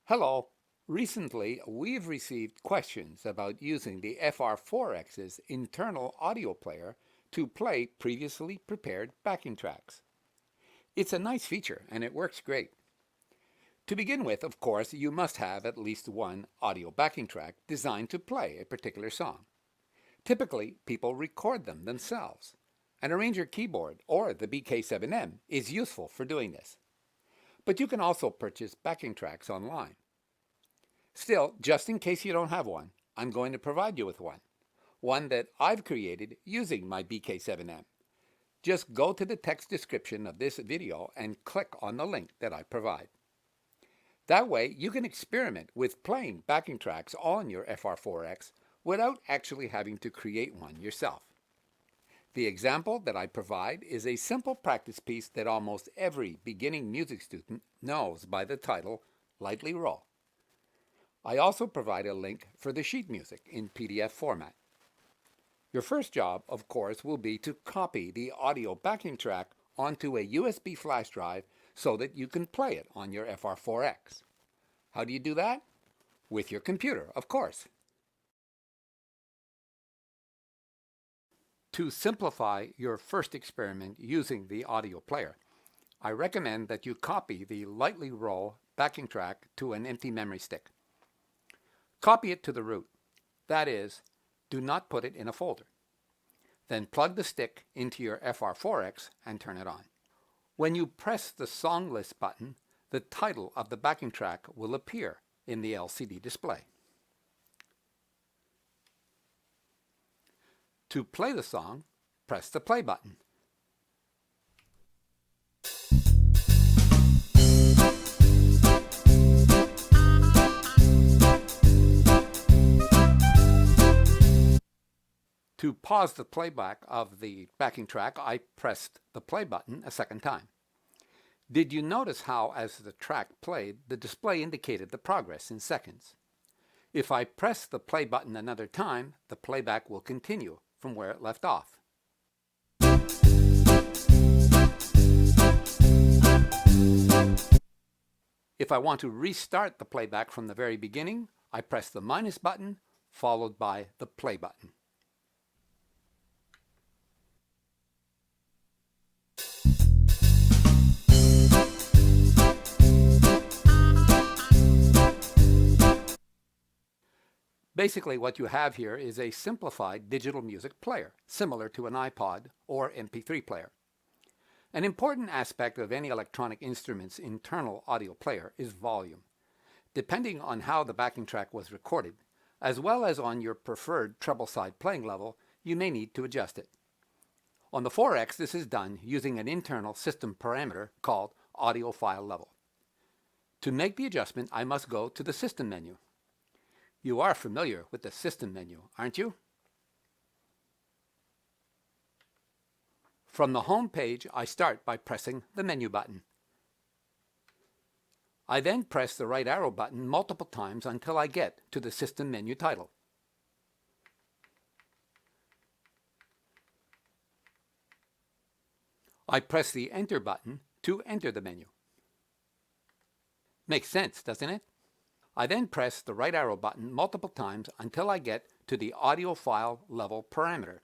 Hello. Recently, we've received questions about using the FR-4X's internal audio player to play previously prepared backing tracks. It's a nice feature and it works great. To begin with, of course, you must have at least one audio backing track designed to play a particular song. Typically, people record them themselves. An arranger keyboard or the BK7M is useful for doing this. But you can also purchase backing tracks online. Still, just in case you don't have one, I'm going to provide you with one that I've created using my BK7M. Just go to the text description of this video and click on the link that I provide. That way, you can experiment with playing backing tracks on your FR-4X without actually having to create one yourself. The example that I provide is a simple practice piece that almost every beginning music student knows by the title, Lightly Roll. I also provide a link for the sheet music in PDF format. Your first job, of course, will be to copy the audio backing track onto a USB flash drive so that you can play it on your FR-4X. How do you do that? With your computer, of course. To simplify your first experiment using the audio player, I recommend that you copy the Lightly Roll backing track to an empty memory stick. Copy it to the root. That is, do not put it in a folder. Then plug the stick into your FR-4X and turn it on. When you press the song list button, the title of the backing track will appear in the LCD display. To play the song, press the play button. To pause the playback of the backing track, I pressed the play button a second time. Did you notice how, as the track played, the display indicated the progress in seconds? If I press the play button another time, the playback will continue from where it left off. If I want to restart the playback from the very beginning, I press the minus button followed by the play button. Basically, what you have here is a simplified digital music player, similar to an iPod or MP3 player. An important aspect of any electronic instrument's internal audio player is volume. Depending on how the backing track was recorded, as well as on your preferred treble side playing level, you may need to adjust it. On the 4X, this is done using an internal system parameter called Audio File Level. To make the adjustment, I must go to the System menu. You are familiar with the System menu, aren't you? From the home page, I start by pressing the menu button. I then press the right arrow button multiple times until I get to the System menu title. I press the Enter button to enter the menu. Makes sense, doesn't it? I then press the right arrow button multiple times until I get to the Audio File Level parameter.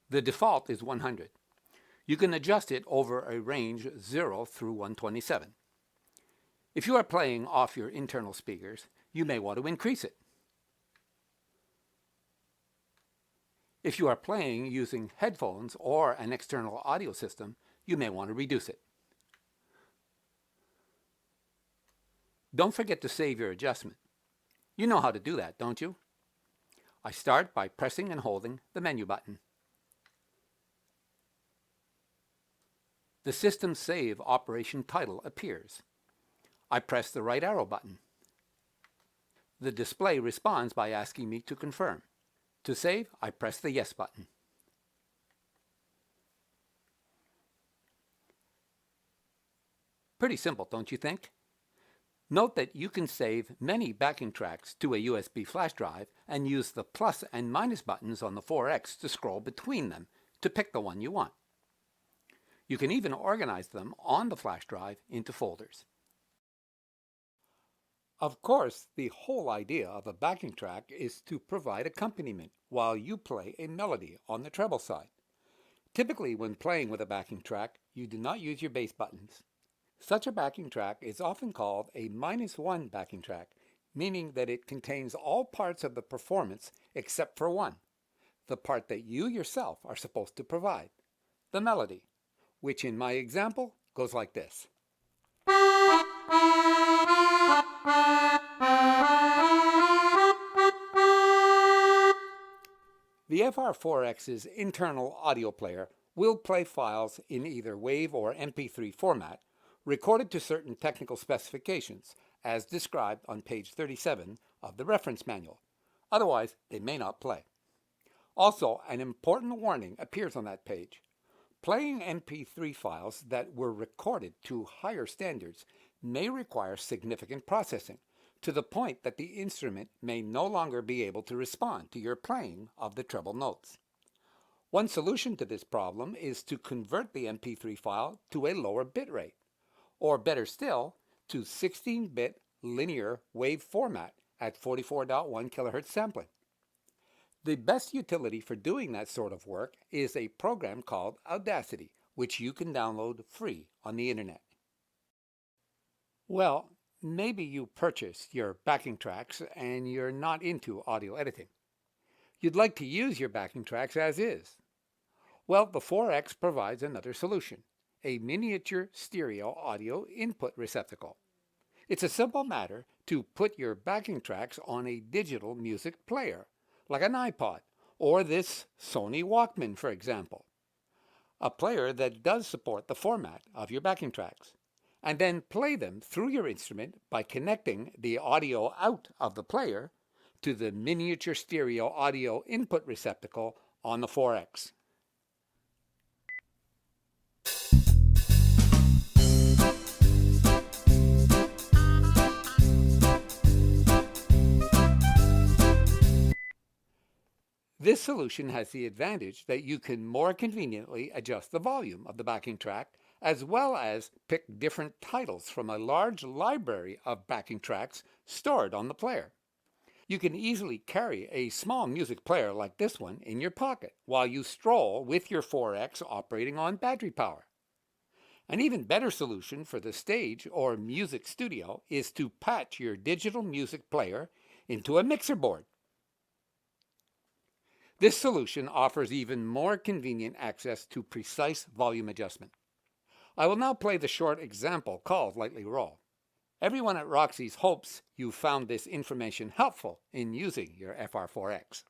The default is 100. You can adjust it over a range 0 through 127. If you are playing off your internal speakers, you may want to increase it. If you are playing using headphones or an external audio system, you may want to reduce it. Don't forget to save your adjustment. You know how to do that, don't you? I start by pressing and holding the menu button. The System Save Operation title appears. I press the right arrow button. The display responds by asking me to confirm. To save, I press the Yes button. Pretty simple, don't you think? Note that you can save many backing tracks to a USB flash drive and use the plus and minus buttons on the 4X to scroll between them to pick the one you want. You can even organize them on the flash drive into folders. Of course, the whole idea of a backing track is to provide accompaniment while you play a melody on the treble side. Typically, when playing with a backing track, you do not use your bass buttons. Such a backing track is often called a -1 backing track, meaning that it contains all parts of the performance except for one, the part that you yourself are supposed to provide, the melody, which in my example goes like this. The FR-4x's internal audio player will play files in either WAV or MP3 format, recorded to certain technical specifications, as described on page 37 of the reference manual. Otherwise, they may not play. Also, an important warning appears on that page. Playing MP3 files that were recorded to higher standards may require significant processing, to the point that the instrument may no longer be able to respond to your playing of the treble notes. One solution to this problem is to convert the MP3 file to a lower bitrate, or better still, to 16-bit linear wave format at 44.1 kHz sampling. The best utility for doing that sort of work is a program called Audacity, which you can download free on the internet. Well, maybe you purchased your backing tracks and you're not into audio editing. You'd like to use your backing tracks as is. Well, the 4X provides another solution, a miniature stereo audio input receptacle. It's a simple matter to put your backing tracks on a digital music player, like an iPod, or this Sony Walkman, for example. A player that does support the format of your backing tracks, and then play them through your instrument by connecting the audio out of the player to the miniature stereo audio input receptacle on the 4X. This solution has the advantage that you can more conveniently adjust the volume of the backing track, as well as pick different titles from a large library of backing tracks stored on the player. You can easily carry a small music player like this one in your pocket while you stroll with your 4X operating on battery power. An even better solution for the stage or music studio is to patch your digital music player into a mixer board. This solution offers even more convenient access to precise volume adjustment. I will now play the short example called Lightly Roll. Everyone at Roxy's hopes you found this information helpful in using your FR-4X.